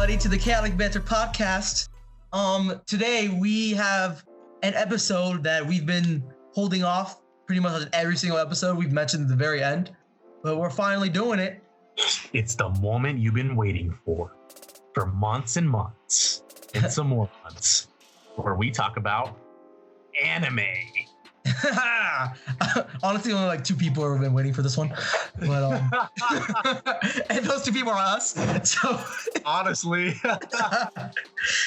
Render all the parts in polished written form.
everybody, to the Chaotic Banter podcast. Today we have an episode that we've been holding off pretty much on every single episode. We've mentioned at the very end, but we're finally doing it. It's the moment you've been waiting for months and months, and some more months, where we talk about anime. Honestly, only like 2 people have been waiting for this one, but and those 2 people are us. So honestly,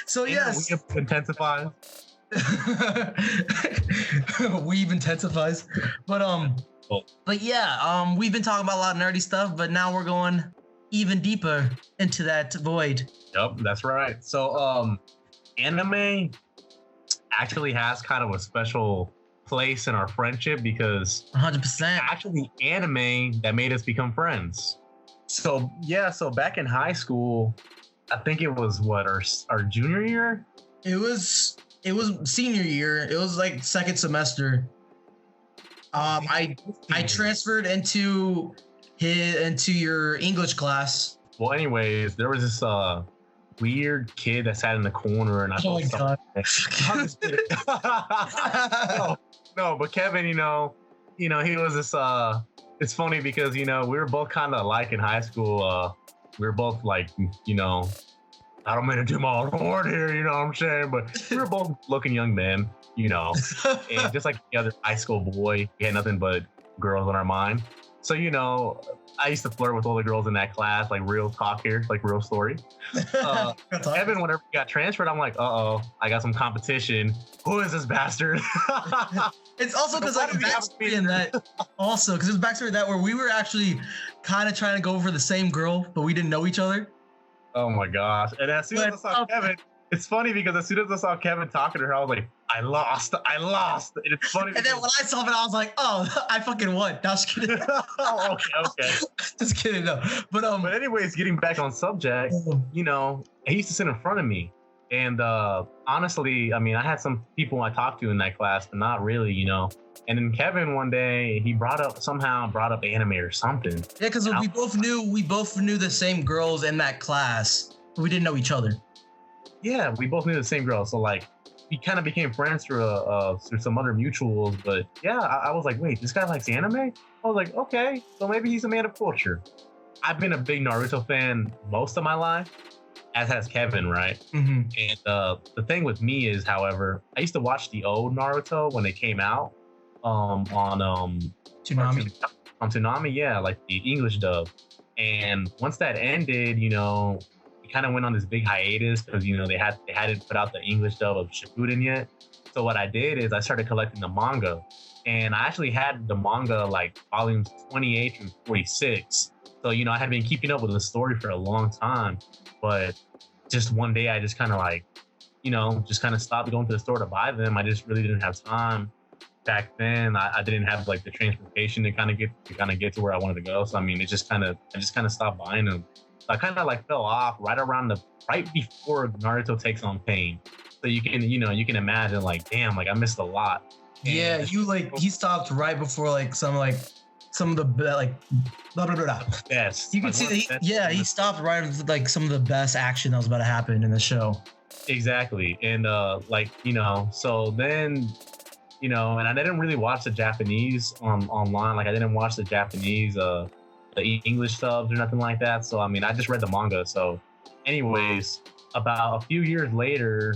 so yes, we've intensifies. We've intensifies, but yeah, we've been talking about a lot of nerdy stuff, but now we're going even deeper into that void. Yep, that's right. So, anime actually has kind of a special place in our friendship because 100% actually anime that made us become friends. So back in high school, I think it was our junior year. It was senior year. It was like second semester. I transferred into your English class. Well, anyways, there was this weird kid that sat in the corner, and I oh my god. No, but Kevin, he was this. It's funny because we were both kind of alike in high school. We were both like, I don't mean to do my own horn here, you know what I'm saying, but we were both looking young men, and just like the other high school boy, we had nothing but girls on our mind. So, I used to flirt with all the girls in that class, like real talk here, like real story. Evan, whenever he got transferred, I'm like, uh-oh, I got some competition. Who is this bastard? It's also because like backstory in that, also because it was backstory that where we were actually kind of trying to go for the same girl, but we didn't know each other. Oh my gosh! And as soon as I saw Kevin, it's funny because as soon as I saw Kevin talking to her, I was like, I lost. And it's funny. And then when I saw it, I was like, oh, I fucking won. No, just kidding. Oh, okay. Just kidding, no. But anyways, getting back on subject, he used to sit in front of me. And honestly, I mean, I had some people I talked to in that class, but not really, And then Kevin one day, he brought up anime or something. Yeah, because we both knew the same girls in that class, but we didn't know each other. Yeah, we both knew the same girl. So like, we kind of became friends through some other mutuals. But yeah, I was like, wait, this guy likes anime? I was like, okay, so maybe he's a man of culture. I've been a big Naruto fan most of my life, as has Kevin, right? Mm-hmm. And the thing with me is, however, I used to watch the old Naruto when they came out on Toonami. On Toonami, yeah, like the English dub. And once that ended, we kind of went on this big hiatus because they hadn't put out the English dub of Shippuden yet. So what I did is I started collecting the manga, and I actually had the manga like volumes 28 through 46. So I had been keeping up with the story for a long time, but just one day I just kind of like, just kind of stopped going to the store to buy them. I just really didn't have time. Back then, I didn't have like the transportation to kind of get to where I wanted to go. So I mean, I just kind of stopped buying them. So I kind of like fell off right before Naruto takes on Pain. So you can imagine like, damn, like I missed a lot. And yeah, he stopped right before like some of the like blah blah blah. Best. You can see he stopped right with like some of the best action that was about to happen in the show. Exactly, and so then. And I didn't really watch the Japanese online. Like I didn't watch the Japanese, the English subs or nothing like that. So I mean, I just read the manga. So, anyways, about a few years later,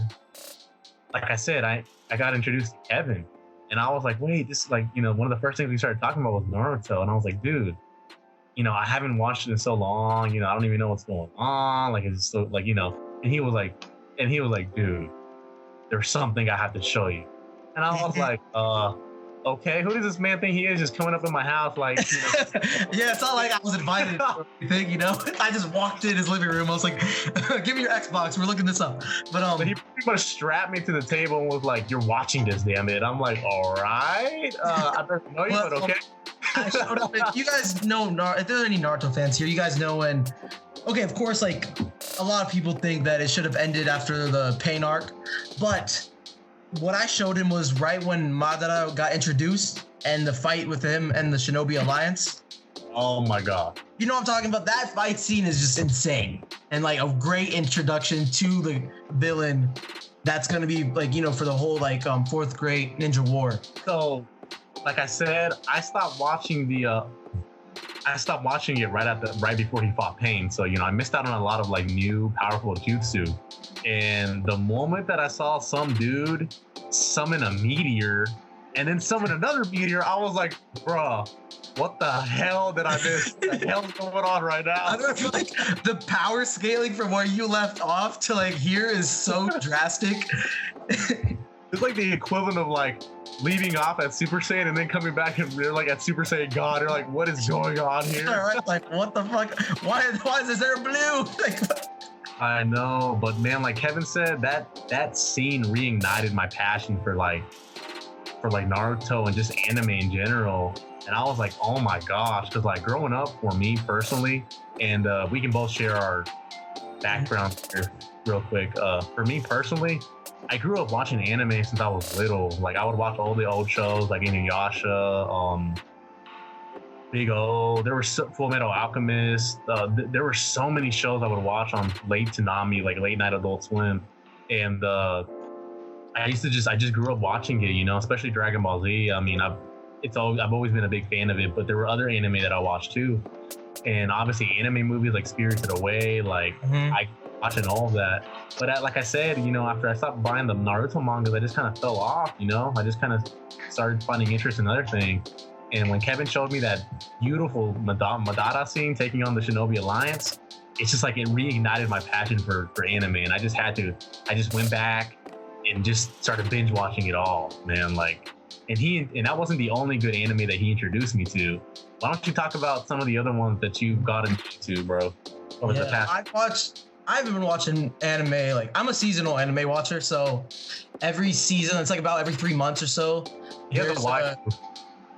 like I said, I got introduced to Kevin, and I was like, wait, this is like one of the first things we started talking about was Naruto, and I was like, dude, I haven't watched it in so long. I don't even know what's going on. Like it's so like and he was like, dude, there's something I have to show you. And I was like, okay, who does this man think he is just coming up in my house? Like, yeah, it's not like I was invited or anything, I just walked in his living room. I was like, give me your Xbox. We're looking this up. But he pretty much strapped me to the table and was like, you're watching this, damn it. I'm like, all right. I don't know you, but okay. I showed up. If you guys know, if there's any Naruto fans here, you guys know when, okay, of course, like a lot of people think that it should have ended after the Pain arc, but what I showed him was right when Madara got introduced and the fight with him and the Shinobi Alliance. Oh my god. You know what I'm talking about? That fight scene is just insane. And like a great introduction to the villain that's gonna be like, you know, for the whole like fourth grade ninja war. So, like I said, I stopped watching it right before he fought Pain. So, you know, I missed out on a lot of like new powerful jutsu. And the moment that I saw some dude summon a meteor and then summon another meteor, I was like, bruh, what the hell did I miss? What the hell's going on right now? I don't know, like the power scaling from where you left off to like here is so drastic. It's like the equivalent of like leaving off at Super Saiyan and then coming back and they're like at Super Saiyan God. You're like, what is going on here? All right, like what the fuck? Why is there blue? Like, I know, but man, like Kevin said, that scene reignited my passion for Naruto and just anime in general. And I was like, oh my gosh, because like growing up for me personally, and we can both share our background here real quick. For me personally, I grew up watching anime since I was little. Like I would watch all the old shows like Inuyasha, Big O. There were Full Metal Alchemist. There were so many shows I would watch on late Toonami, like late night Adult Swim, and I just grew up watching it. You know, especially Dragon Ball Z. I mean, I've always been a big fan of it, but there were other anime that I watched too, and obviously anime movies like Spirited Away, like I watching all of that. But like I said, you know, after I stopped buying the Naruto mangas, I just kind of fell off. You know, I just kind of started finding interest in other things. And when Kevin showed me that beautiful Madara scene taking on the Shinobi Alliance, it's just like it reignited my passion for anime, and I just went back and just started binge watching it all, man. Like. And that wasn't the only good anime that he introduced me to. Why don't you talk about some of the other ones that you got into, bro? Over the past. I've been watching anime, like I'm a seasonal anime watcher, so every season, it's like about every 3 months or so. There's a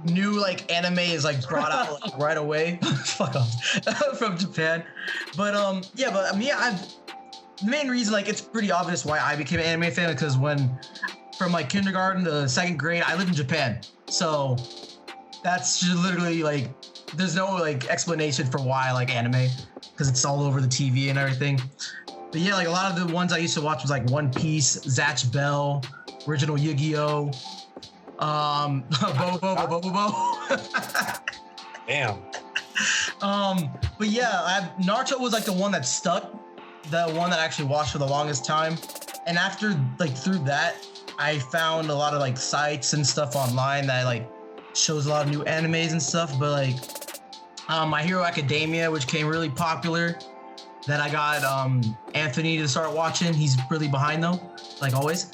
new like anime is like brought out like, right away. Fuck off. From Japan. But yeah, but I mean, the main reason, like it's pretty obvious why I became an anime fan, because from like kindergarten to second grade, I lived in Japan. So that's just literally like, there's no like explanation for why I like anime, because it's all over the TV and everything. But yeah, like a lot of the ones I used to watch was like One Piece, Zatch Bell, original Yu-Gi-Oh, Bobo. Damn. But yeah, Naruto was like the one that stuck, the one that I actually watched for the longest time. And after like through that, I found a lot of like sites and stuff online that like shows a lot of new animes and stuff. But like My Hero Academia, which became really popular, that I got Anthony to start watching. He's really behind though, like always.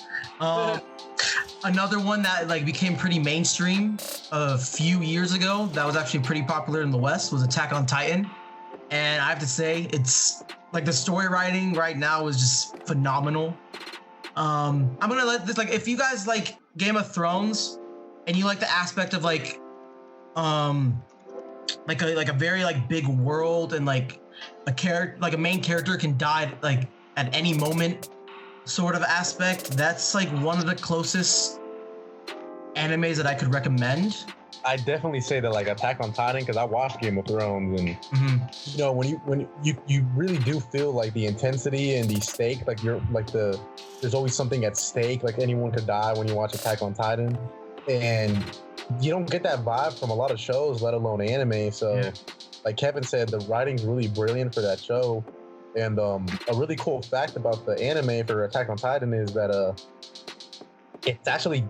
Another one that like became pretty mainstream a few years ago, that was actually pretty popular in the West, was Attack on Titan. And I have to say, it's like the story writing right now is just phenomenal. I'm gonna let this, like, if you guys like Game of Thrones and you like the aspect of like a very like big world and like a main character can die like at any moment sort of aspect, that's like one of the closest animes that I could recommend. I definitely say that like Attack on Titan, because I watched Game of Thrones, and you know, when you really do feel like the intensity and the stake, like you're like there's always something at stake, like anyone could die when you watch Attack on Titan, and you don't get that vibe from a lot of shows, let alone anime. So like Kevin said, the writing's really brilliant for that show. And a really cool fact about the anime for Attack on Titan is that it's actually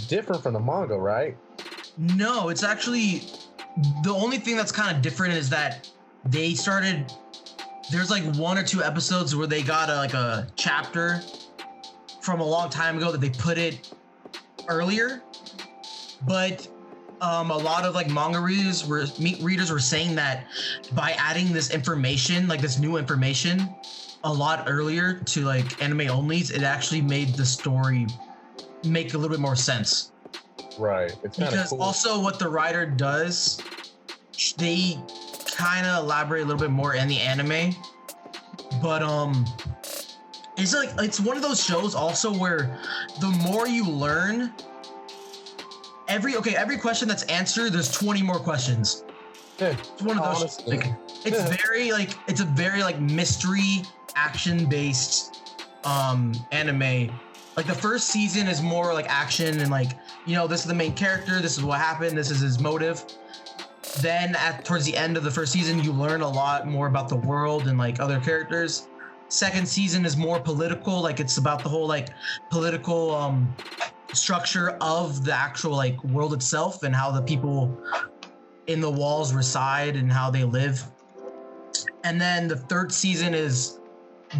different from the manga, right? No, it's actually, the only thing that's kind of different is that there's like 1 or 2 episodes where they got a chapter from a long time ago that they put it earlier, but a lot of like manga readers were saying that by adding this information, like this new information, a lot earlier to like anime onlys, it actually made the story make a little bit more sense. Right. It's kind of because cool. Also what the writer does, they kind of elaborate a little bit more in the anime, but it's one of those shows also where the more you learn, every question that's answered, there's 20 more questions. It's one of those. Honestly. Like, it's a very like mystery action based anime. Like the first season is more like action and like, you know, this is the main character, this is what happened, this is his motive. Then towards the end of the first season, you learn a lot more about the world and like other characters. Second season is more political, like it's about the whole like political structure of the actual like world itself and how the people in the walls reside and how they live. And then the third season is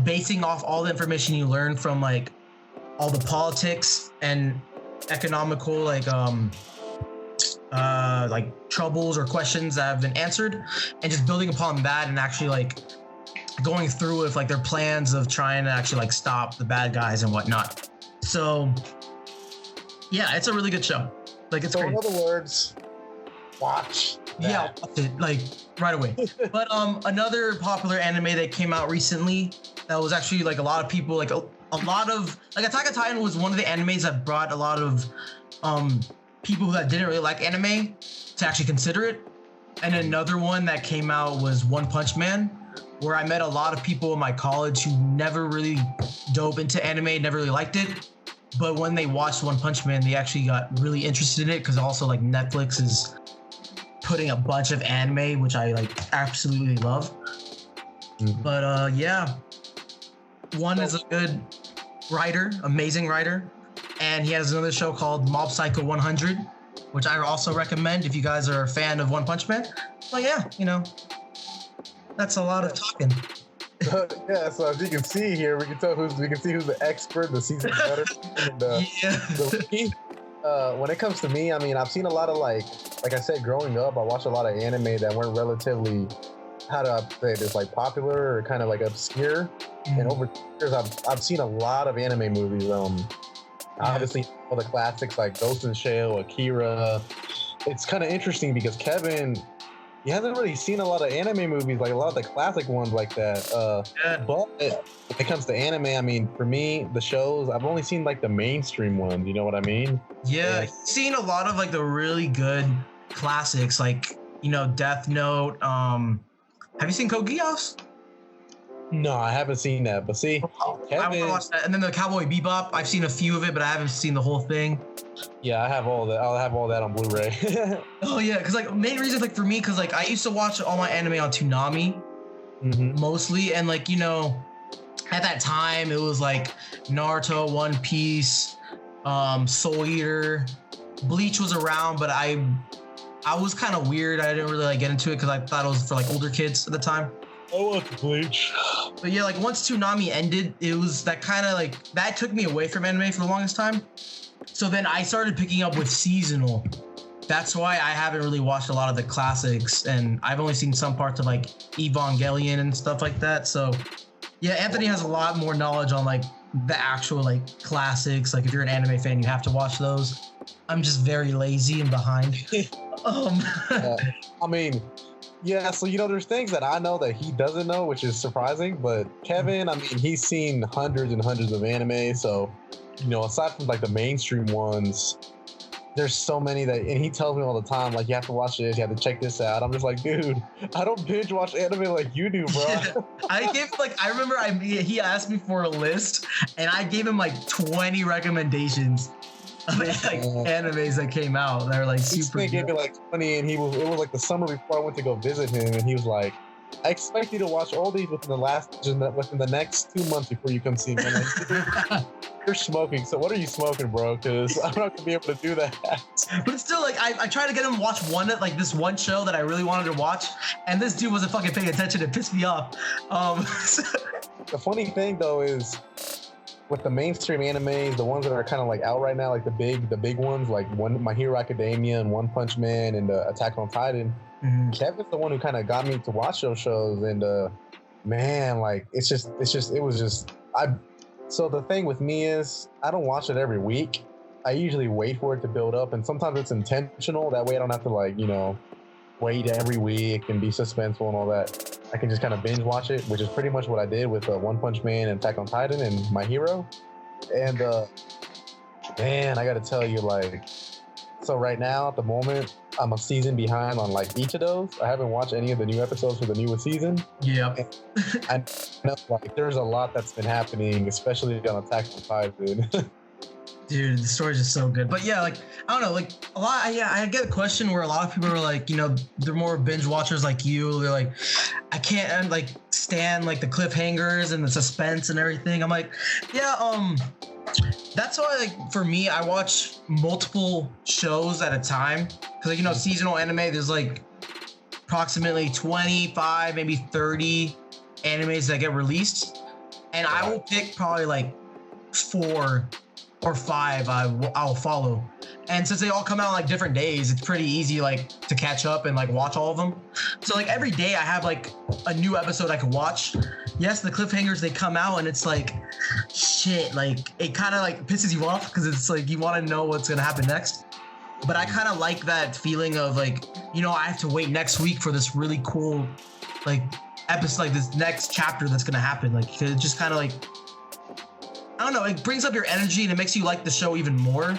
basing off all the information you learn from like all the politics and economical like troubles or questions that have been answered, and just building upon that and actually like going through with like their plans of trying to actually like stop the bad guys and whatnot. So yeah, it's a really good show. Like it's great. In other words, watch that. Yeah, watch it, like right away. But another popular anime that came out recently that was actually like a lot of people like a lot of like Attack on Titan was one of the animes that brought a lot of people that didn't really like anime to actually consider it. And another one that came out was One Punch Man, where I met a lot of people in my college who never really dove into anime, never really liked it. But when they watched One Punch Man, they actually got really interested in it, because also like Netflix is putting a bunch of anime, which I like absolutely love. Mm-hmm. But yeah, One is a good writer, amazing writer. And he has another show called Mob Psycho 100, which I also recommend if you guys are a fan of One Punch Man. But yeah, you know, that's a lot of talking. Yeah, so as you can see here, we can see who's the expert, the seasoned veteran, and the rookie. When it comes to me, I mean, I've seen a lot of like I said, growing up, I watched a lot of anime that weren't relatively, how do I say this, like popular or kind of like obscure. Mm-hmm. And over the years, I've seen a lot of anime movies. Obviously, all the classics like Ghost in the Shell, Akira. It's kind of interesting because Kevin, he hasn't really seen a lot of anime movies, like a lot of the classic ones like that. But when it comes to anime, I mean, for me, the shows, I've only seen like the mainstream ones. You know what I mean? Yeah, I've seen a lot of like the really good classics, like, you know, Death Note. Have you seen Code Geass? No, I haven't seen that. But see, Kevin, I want to watch that. And then the Cowboy Bebop, I've seen a few of it, but I haven't seen the whole thing. Yeah, I have all that. I'll have all that on Blu-ray. Oh yeah, because like main reason like for me, because like I used to watch all my anime on Toonami, mostly, and like, you know, at that time it was like Naruto, One Piece, Soul Eater, Bleach was around, but I was kind of weird. I didn't really like get into it because I thought it was for like older kids at the time. I love Bleach. But yeah, like once Toonami ended, it was that kind of like, that took me away from anime for the longest time. So then I started picking up with seasonal. That's why I haven't really watched a lot of the classics, and I've only seen some parts of like Evangelion and stuff like that. So yeah, Anthony has a lot more knowledge on like the actual like classics. Like if you're an anime fan, you have to watch those. I'm just very lazy and behind. I mean, yeah, so, you know, there's things that I know that he doesn't know, which is surprising. But Kevin, I mean, he's seen hundreds and hundreds of anime. So, you know, aside from like the mainstream ones, there's so many that, and he tells me all the time, like, you have to watch this, you have to check this out. I'm just like, dude, I don't binge watch anime like you do, bro. Yeah. I remember he asked me for a list, and I gave him like 20 recommendations of like animes that came out that are like super good. He gave me like 20, and it was like the summer before I went to go visit him, and he was like, I expect you to watch all these within the next 2 months before you come see me. Like, you're smoking, so what are you smoking, bro? Because I'm not gonna be able to do that. But still, like, I tried to get him to watch this one show that I really wanted to watch, and this dude wasn't fucking paying attention. It pissed me off. The funny thing though is, with the mainstream animes, the ones that are kind of like out right now, like the big ones, like My Hero Academia and One Punch Man and Attack on Titan. Mm-hmm. Kevin's the one who kind of got me to watch those shows, and man, like so the thing with me is, I don't watch it every week. I usually wait for it to build up, and sometimes it's intentional. That way I don't have to, like, you know, wait every week and be suspenseful and all that. I can just kind of binge watch it, which is pretty much what I did with One Punch Man and Attack on Titan and My Hero. And man, I gotta tell you, like, So right now, at the moment, I'm a season behind on like each of those. I haven't watched any of the new episodes for the newest season. Yep. I know like there's a lot that's been happening, especially on Attack on Titan. Dude, the story's just so good. But yeah, like, I don't know, like a lot. Yeah, I get a question where a lot of people are like, you know, they're more binge watchers like you. They're like, I can't like stand like the cliffhangers and the suspense and everything. I'm like, yeah, that's why, like, for me, I watch multiple shows at a time. Cause like, you know, seasonal anime, there's like approximately 25, maybe 30 animes that get released. And I will pick probably like 4 or 5 I'll follow. And since they all come out on like different days, it's pretty easy like to catch up and like watch all of them. So like every day I have like a new episode I can watch. Yes, the cliffhangers, they come out and it's like, shit, like it kind of like pisses you off because it's like you want to know what's gonna happen next. But I kind of like that feeling of like, you know, I have to wait next week for this really cool like episode, like this next chapter that's gonna happen. Like it just kind of like, I don't know, it brings up your energy and it makes you like the show even more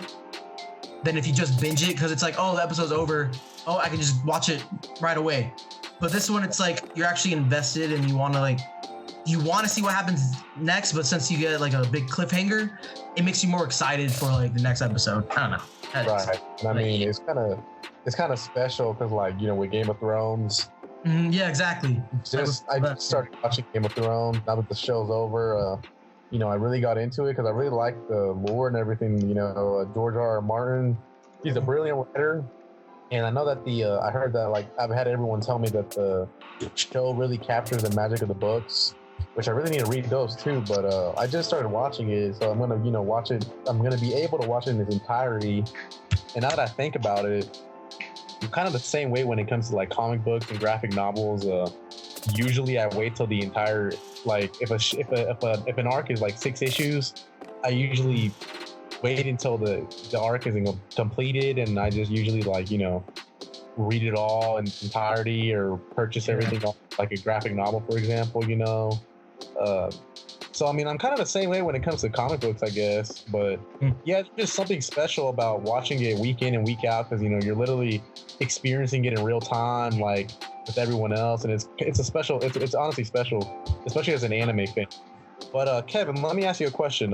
than if you just binge it, because it's like, oh, the episode's over. Oh, I can just watch it right away. But this one, it's like you're actually invested and you want to see what happens next, but since you get like a big cliffhanger, it makes you more excited for like the next episode. I don't know. Right. And I mean, it's kind of special because like, you know, with Game of Thrones. Yeah, exactly. I just started watching Game of Thrones. Now that the show's over, you know, I really got into it because I really like the lore and everything. You know, George R.R. Martin, he's a brilliant writer. And I know that I heard that, like, I've had everyone tell me that the show really captures the magic of the books, which I really need to read those too. But I just started watching it, so I'm going to, you know, watch it. I'm going to be able to watch it in its entirety. And now that I think about it, I'm kind of the same way when it comes to like comic books and graphic novels. Usually I wait till the entire, like if an arc is like 6 issues, I usually wait until the arc is completed, and I just usually like, you know, read it all in entirety or purchase everything off, like a graphic novel, for example, you know. So I mean, I'm kind of the same way when it comes to comic books, I guess. But yeah, it's just something special about watching it week in and week out, because you know you're literally experiencing it in real time, like with everyone else, and it's a special. It's honestly special, especially as an anime fan. But Kevin, let me ask you a question.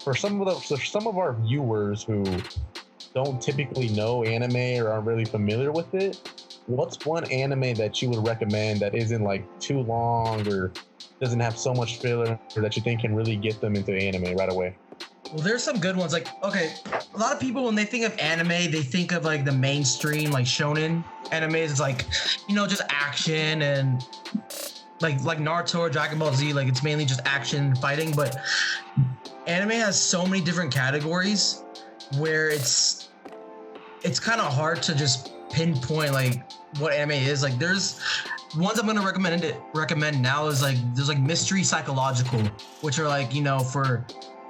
For some of our viewers who don't typically know anime or aren't really familiar with it, what's one anime that you would recommend that isn't like too long or doesn't have so much filler, or that you think can really get them into anime right away? Well, there's some good ones. Like, okay, a lot of people, when they think of anime, they think of like the mainstream, like shonen animes. It's like, you know, just action and like Naruto or Dragon Ball Z. Like, it's mainly just action fighting. But anime has so many different categories where it's kind of hard to just pinpoint like what anime is. Like, there's ones I'm gonna recommend now is like there's like mystery psychological, which are like, you know, for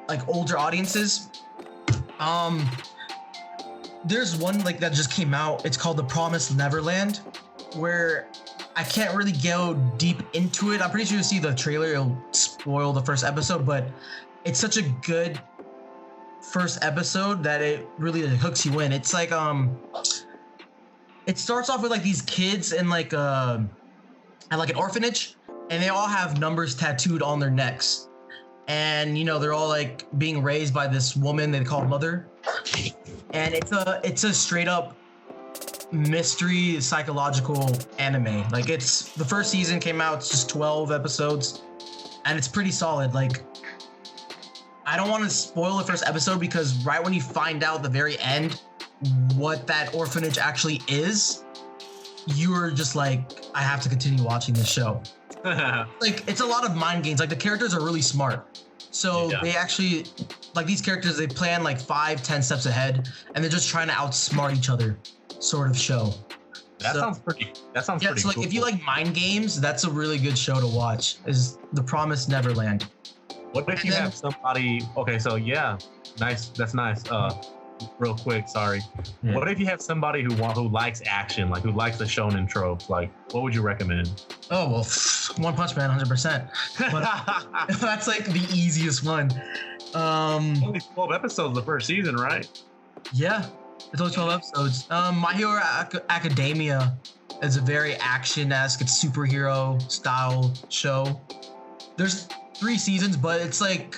like older audiences. There's one like that just came out. It's called The Promised Neverland, where I can't really go deep into it. I'm pretty sure you'll see the trailer, it'll spoil the first episode, but it's such a good first episode that it really hooks you in. It's like it starts off with like these kids in like at like an orphanage, and they all have numbers tattooed on their necks. And you know, they're all like being raised by this woman they call mother. And it's a straight up mystery psychological anime. Like, it's the first season came out, it's just 12 episodes, and it's pretty solid. Like, I don't want to spoil the first episode because right when you find out the very end what that orphanage actually is, you're just like, I have to continue watching this show. Like, it's a lot of mind games. Like, the characters are really smart. So they actually, like, these characters, they plan like 5-10 steps ahead, and they're just trying to outsmart each other, sort of show. That sounds pretty so like, cool. If you like mind games, that's a really good show to watch, is The Promised Neverland. What if you have somebody, okay, so yeah, nice, that's nice. Real quick, sorry. Yeah. What if you have somebody who likes action, like who likes the shonen tropes? Like, what would you recommend? Oh, well, One Punch Man, 100%. But that's like the easiest one. Only 12 episodes the first season, right? Yeah. It's only 12 episodes. My Hero Academia is a very action-esque, it's superhero style show. There's 3 seasons, but it's like,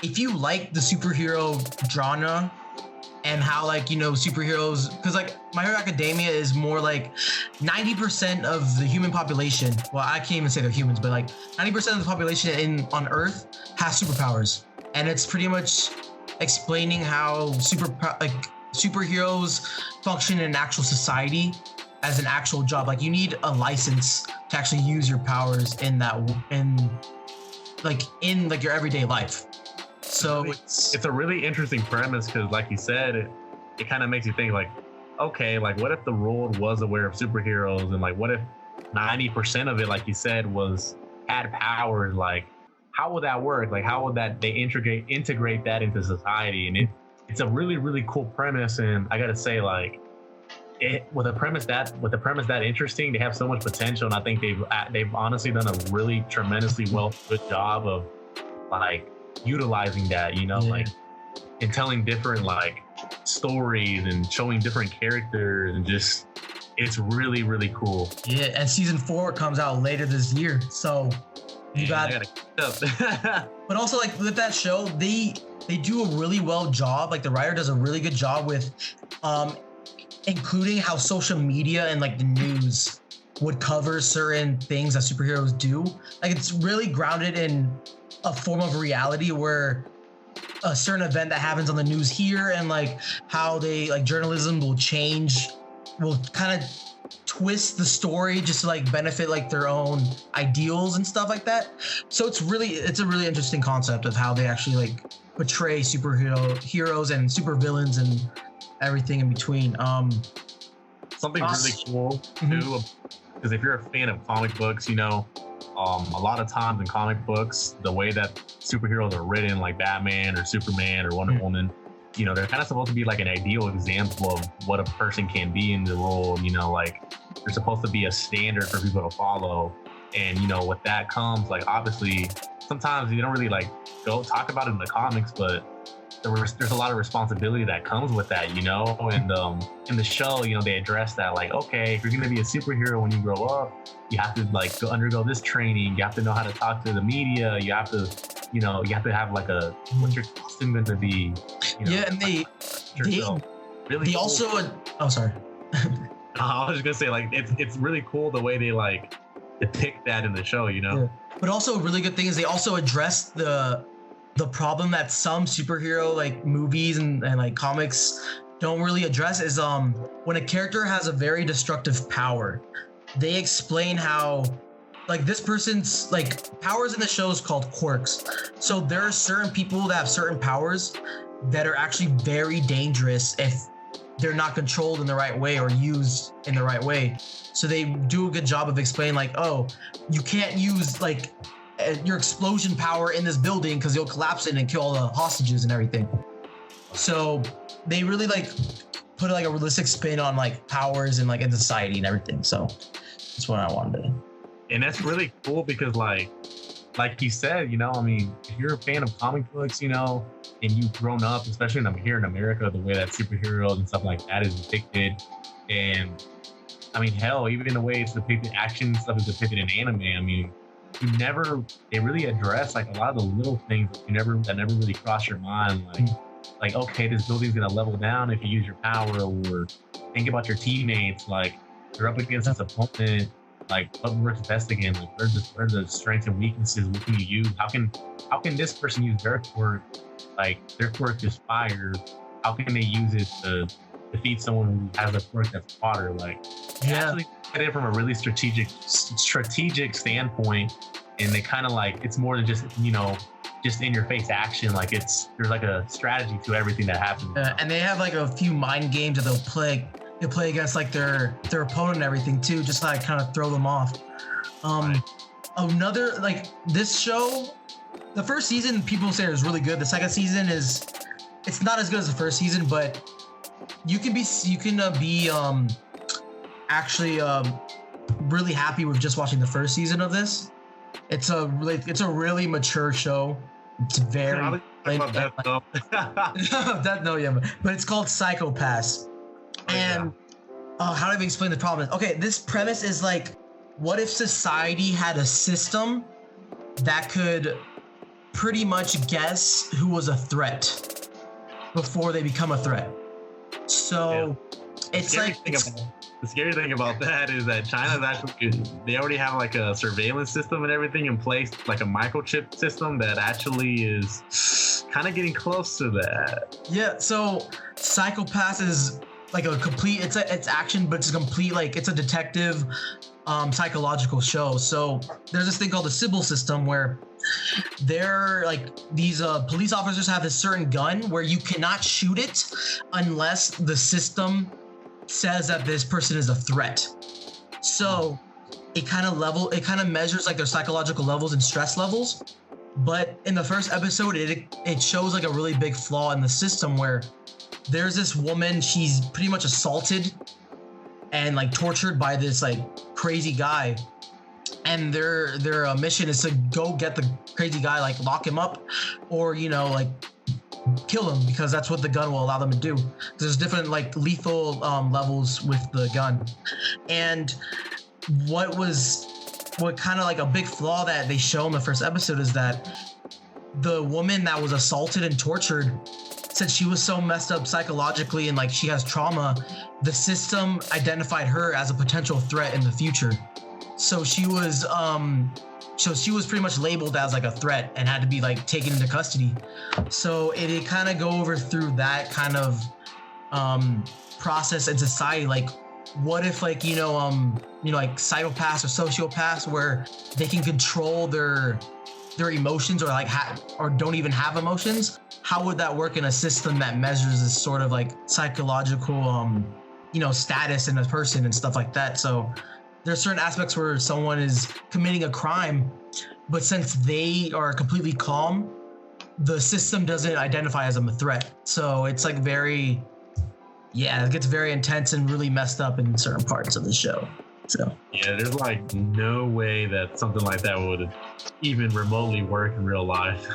if you like the superhero genre and how, like, you know, superheroes, because like My Hero Academia is more like 90% of the human population, well, I can't even say they're humans, but like 90% of the population on Earth has superpowers, and it's pretty much explaining how superheroes function in actual society as an actual job. Like, you need a license to actually use your powers in your everyday life. So it's a really interesting premise, because like you said, it kind of makes you think like, okay, like what if the world was aware of superheroes, and like what if 90% of it, like you said, had powers? Like, how would that work? Like, how would they integrate that into society? And it's a really, really cool premise. And I gotta say, like, with a premise that interesting, they have so much potential. And I think they've honestly done a really tremendously good job of like utilizing that, you know, like, and telling different like stories and showing different characters, and just, it's really, really cool. Yeah, and season 4 comes out later this year, so you got. I gotta But also, like, with that show, they do a really well job. Like, the writer does a really good job with including how social media and like the news would cover certain things that superheroes do. Like, it's really grounded in a form of reality where a certain event that happens on the news here, and like how they, like, journalism will kind of twist the story just to like benefit like their own ideals and stuff like that. So it's a really interesting concept of how they actually like portray heroes and supervillains and everything in between. Something really cool too, because if you're a fan of comic books, you know, a lot of times in comic books, the way that superheroes are written, like Batman or Superman or Wonder Woman, you know, they're kind of supposed to be like an ideal example of what a person can be in the role. You know, like, they're supposed to be a standard for people to follow. And, you know, with that comes, like, obviously, sometimes you don't really like go talk about it in the comics, but there's a lot of responsibility that comes with that, you know. And in the show, you know, they address that, like, okay, if you're gonna be a superhero when you grow up, you have to like undergo this training. You have to know how to talk to the media. You have to, you know, have like what's your costume going to be? You know, yeah, and they really cool. Also, oh, sorry. I was just gonna say, like, it's really cool the way they like depict that in the show, you know. Yeah. But also, a really good thing is they also address the problem that some superhero like movies and like comics don't really address is when a character has a very destructive power, they explain how, like, this person's like powers in the show is called quirks. So there are certain people that have certain powers that are actually very dangerous if they're not controlled in the right way or used in the right way. So they do a good job of explaining, like, oh, you can't use like your explosion power in this building because you'll collapse it and kill all the hostages and everything. So they really like put like a realistic spin on like powers and like in society and everything. So that's what I wanted to. And that's really cool because like you said, you know, I mean, if you're a fan of comic books, you know, and you've grown up, especially here in America, the way that superheroes and stuff like that is depicted, and I mean, hell, even the way it's depicted, action stuff is depicted in anime. I mean, they really address like a lot of the little things that never really cross your mind, like okay, this building's gonna level down if you use your power, or think about your teammates, like you're up against this opponent, like what works best again, like where are the strengths and weaknesses, what can you use, how can this person use their quirk, like their quirk is fire, how can they use it to defeat someone who has a quirk that's water, like actually get it from a really strategic standpoint, and they kind of like, it's more than just, you know, just in your face action, like there's like a strategy to everything that happens. And they have like a few mind games that they'll play against like their opponent and everything too, just to like kind of throw them off. Right. Another, like, this show, the first season people say is really good. The second season it's not as good as the first season, but you can be actually really happy with just watching the first season of this. It's a really mature show. It's very Death Note. but it's called Psychopaths. And how do I explain the problem? Okay, this premise is like, what if society had a system that could pretty much guess who was a threat before they become a threat? So it's like the scary thing about that is that China's actually, they already have like a surveillance system and everything in place, like a microchip system that actually is kind of getting close to that. Yeah, so Psychopaths is like a complete, it's action, but it's a complete, like, it's a detective psychological show. So there's this thing called the Sybil system where they're like, these police officers have this certain gun where you cannot shoot it unless the system says that this person is a threat. So it kind of measures like their psychological levels and stress levels. But in the first episode, it shows like a really big flaw in the system where there's this woman, she's pretty much assaulted and like tortured by this like crazy guy. And their mission is to go get the crazy guy, like lock him up, or, you know, like kill him, because that's what the gun will allow them to do. There's different like lethal levels with the gun. And what kind of like a big flaw that they show in the first episode is that the woman that was assaulted and tortured said she was so messed up psychologically and like she has trauma, the system identified her as a potential threat in the future. So she was pretty much labeled as like a threat and had to be like taken into custody. So it kind of go over through that kind of process in society. Like, what if like, like psychopaths or sociopaths where they can control their emotions or like or don't even have emotions? How would that work in a system that measures this sort of like psychological status in a person and stuff like that? So there's certain aspects where someone is committing a crime, but since they are completely calm, the system doesn't identify as them a threat. So it's like it gets very intense and really messed up in certain parts of the show. So yeah, there's like no way that something like that would even remotely work in real life.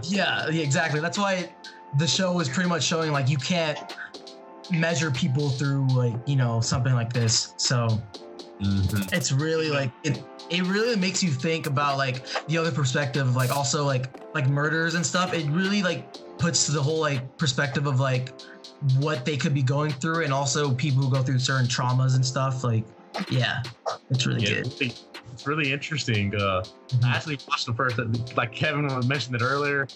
yeah, exactly. That's why the show is pretty much showing like you can't measure people through like, something like this. So it's really like it really makes you think about like the other perspective, like also like murders and stuff. It really like puts the whole like perspective of like what they could be going through, and also people who go through certain traumas and stuff. Like, yeah, it's really good. It's really interesting. I actually watched the first, like Kevin mentioned it earlier.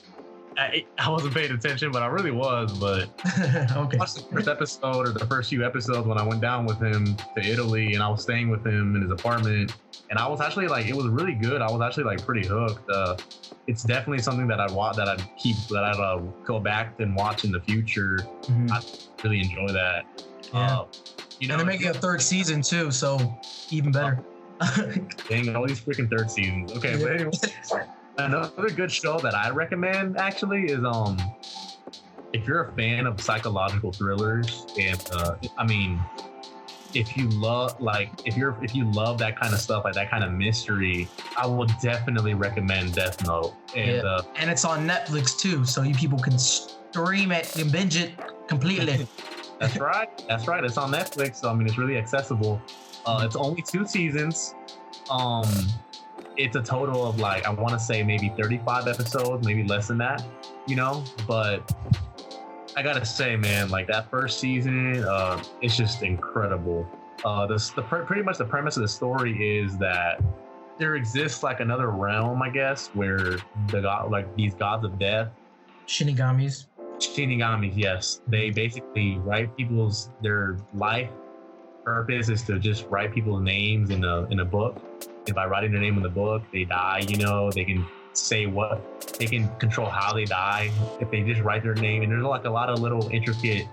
I wasn't paying attention, but I really was. But okay. I watched the first episode or the first few episodes when I went down with him to Italy, and I was staying with him in his apartment. And I was actually like, it was really good. I was actually like pretty hooked. It's definitely something that I'd go back and watch in the future. I really enjoy that. Yeah. And they're making a third season too, so even better. Dang, all these freaking third seasons. Okay, but anyway. Another good show that I recommend actually is if you're a fan of psychological thrillers, and if you love that kind of stuff, like that kind of mystery, I would definitely recommend Death Note. And it's on Netflix too, so you people can stream it and binge it completely. That's right. It's on Netflix, so it's really accessible. It's only 2 seasons. It's a total of like, I want to say maybe 35 episodes, maybe less than that, but I gotta say, man, like that first season, it's just incredible. Pretty much the premise of the story is that there exists like another realm, I guess, where these gods of death, Shinigamis, yes, they basically write their life purpose is to just write people's names in a book. And by writing their name in the book, they die. They can say they can control how they die if they just write their name. And there's like a lot of little intricate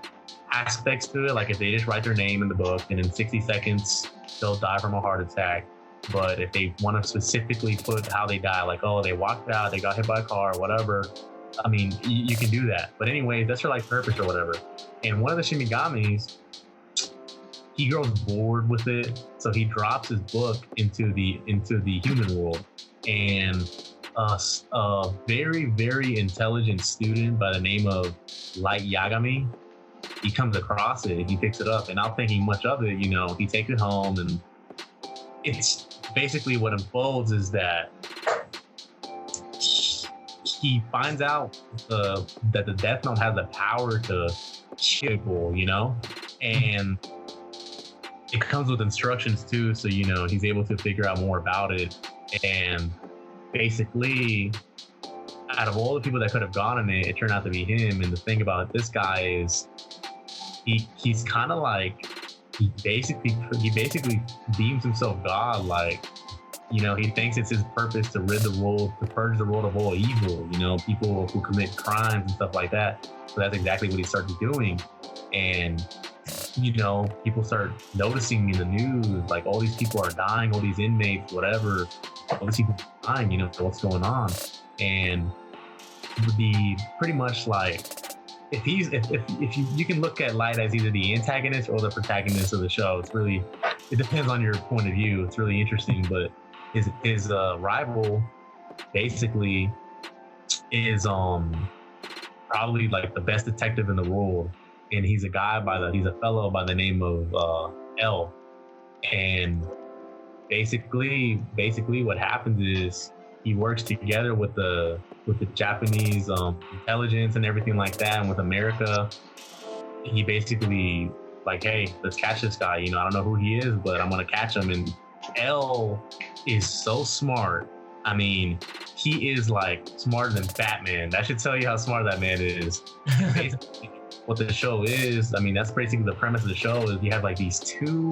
aspects to it. Like if they just write their name in the book, and in 60 seconds they'll die from a heart attack. But if they want to specifically put how they die, like, oh, they walked out, they got hit by a car, or whatever, you can do that. But anyways, that's their like purpose or whatever. And one of the Shinigamis, he grows bored with it, so he drops his book into the human world. And a very, very intelligent student by the name of Light Yagami he comes across it, he picks it up, and not thinking much of it, you know, he takes it home, and it's basically what unfolds is that he finds out that the Death Note has the power to kill people, you know, and it comes with instructions too, so you know he's able to figure out more about it. And basically, out of all the people that could have gone in it, it turned out to be him. And the thing about this guy is he's kind of like he basically deems himself God. Like, you know, he thinks it's his purpose to purge the world of all evil, you know, people who commit crimes and stuff like that. So that's exactly what he started doing. And you know, people start noticing in the news, like all these people are dying, all these inmates, whatever, all these people are dying, you know, what's going on. And the pretty much like, if you can look at Light as either the antagonist or the protagonist of the show, it depends on your point of view. It's really interesting, but his rival basically is probably like the best detective in the world. And he's a fellow by the name of L. And basically what happens is he works together with the Japanese intelligence and everything like that, and with America. He basically like, hey, let's catch this guy. You know, I don't know who he is, but I'm gonna catch him. And L is so smart. I mean, he is like smarter than Batman. That should tell you how smart that man is. Basically, what the show is, I mean, that's basically the premise of the show, is you have like these two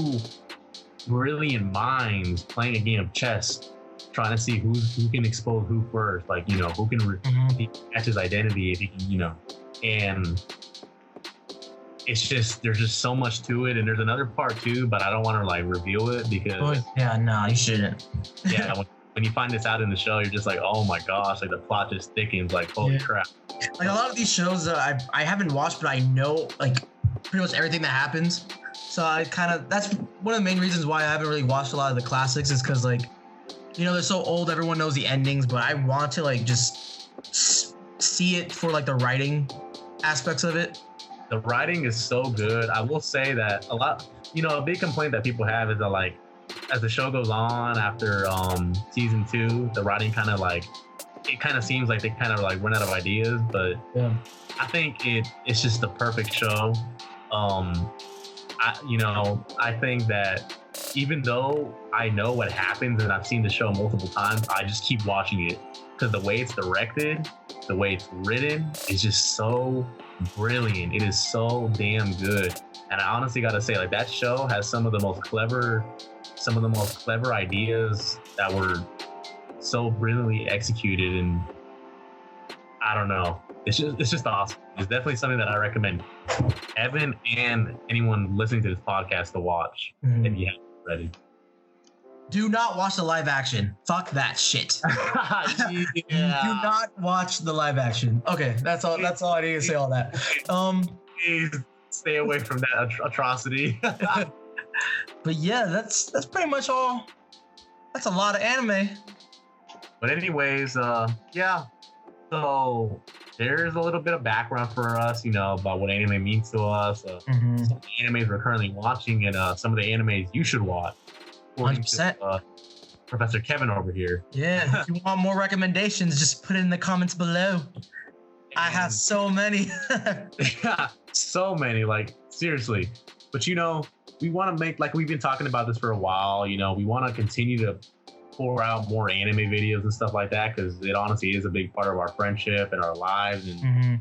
brilliant minds playing a game of chess, trying to see who can expose who first, like, you know, who can catch his identity if he can, you know. And it's just, there's just so much to it. And there's another part too, but I don't want to like reveal it because you shouldn't. Yeah, when you find this out in the show, you're just like, oh my gosh, like the plot just thickens, like holy crap. Like a lot of these shows that I haven't watched, but I know like pretty much everything that happens. So that's one of the main reasons why I haven't really watched a lot of the classics, is because like, you know, they're so old, everyone knows the endings, but I want to like just see it for like the writing aspects of it. The writing is so good. I will say that a big complaint that people have is that like, as the show goes on after season 2, the writing kind of seems like they kind of like run out of ideas, but yeah. I think it's just the perfect show. I think that even though I know what happens and I've seen the show multiple times, I just keep watching it because the way it's directed, the way it's written is just so brilliant. It is so damn good. And I honestly got to say, like, that show has some of the most clever ideas that were so brilliantly executed. And I don't know, it's just awesome. It's definitely something that I recommend Evan and anyone listening to this podcast to watch if you haven't already. Do not watch the live action. Fuck that shit. Yeah. Do not watch the live action. Okay, that's all I need to say. All that. Please stay away from that atrocity. But yeah, that's pretty much all. That's a lot of anime. But anyways, yeah. So there's a little bit of background for us, you know, about what anime means to us. Some of the animes we're currently watching, and some of the animes you should watch. 100%. Professor Kevin over here. Yeah, if you want more recommendations, just put it in the comments below. I have so many. Yeah, so many, like, seriously. But, you know, we want to make, like, we've been talking about this for a while, you know, we want to continue to pour out more anime videos and stuff like that, because it honestly is a big part of our friendship and our lives. And,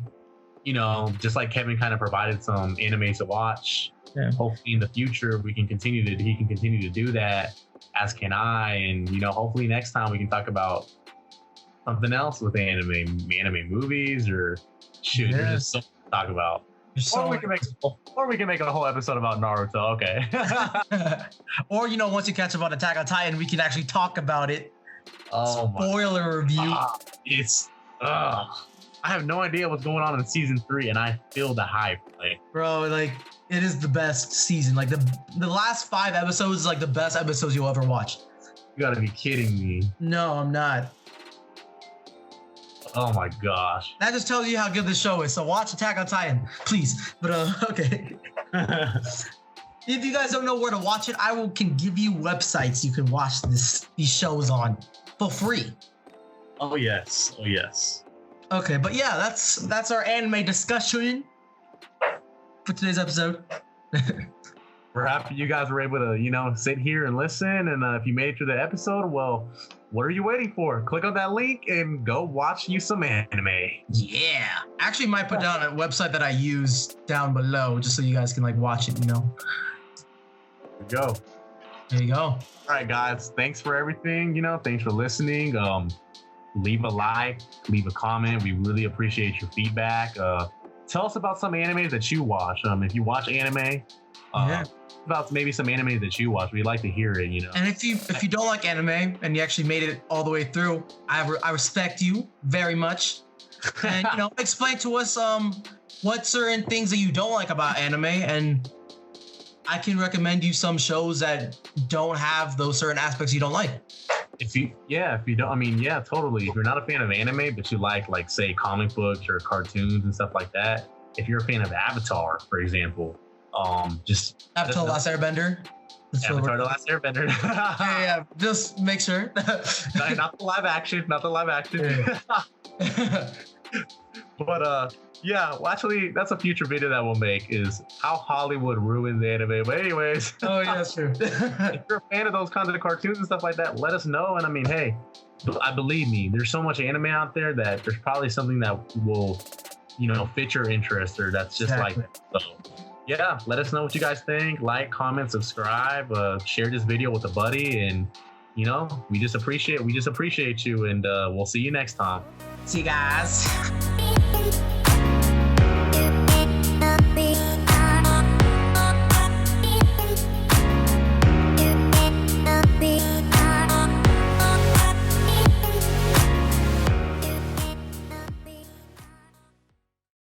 you know, just like Kevin kind of provided some anime to watch, hopefully in the future he can continue to do that, as can I. And, you know, hopefully next time we can talk about something else with anime movies, or shoot, there's just so much to talk about. Or we can make a whole episode about Naruto. Okay. Or, you know, once you catch up on Attack on Titan, we can actually talk about it. Oh, spoiler review. I have no idea what's going on in season 3, and I feel the hype. Like, bro, like, it is the best season. Like, the last 5 episodes is like the best episodes you'll ever watch. You gotta be kidding me. No, I'm not. Oh my gosh. That just tells you how good this show is. So watch Attack on Titan, please. But okay. If you guys don't know where to watch it, can give you websites you can watch these shows on for free. Oh yes. Okay, but yeah, that's our anime discussion for today's episode. We're happy you guys were able to, sit here and listen. And if you made it through the episode, well, what are you waiting for? Click on that link and go watch you some anime. Yeah. Actually, might put down a website that I use down below just so you guys can watch it, There you go. There you go. All right, guys. Thanks for everything. Thanks for listening. Leave a like, leave a comment. We really appreciate your feedback. Tell us about some animes that you watch. If you watch anime, about maybe some anime that you watch. We'd like to hear it, And if you don't like anime and you actually made it all the way through, I respect you very much. And explain to us what certain things that you don't like about anime, and I can recommend you some shows that don't have those certain aspects you don't like. If you don't, totally. If you're not a fan of anime, but you like say comic books or cartoons and stuff like that, if you're a fan of Avatar, for example, just Avatar: The Last Airbender. Avatar: The Last Airbender. yeah, just make sure. not the live action. Yeah. But actually, that's a future video that we'll make, is how Hollywood ruins anime. But anyways, oh yeah, that's true. If you're a fan of those kinds of cartoons and stuff like that, let us know. And hey, I believe me, there's so much anime out there that there's probably something that will, fit your interest, or that's just exactly. Like that. So let us know what you guys think. Like, comment, subscribe, share this video with a buddy, and we just appreciate you, and we'll see you next time. See you guys.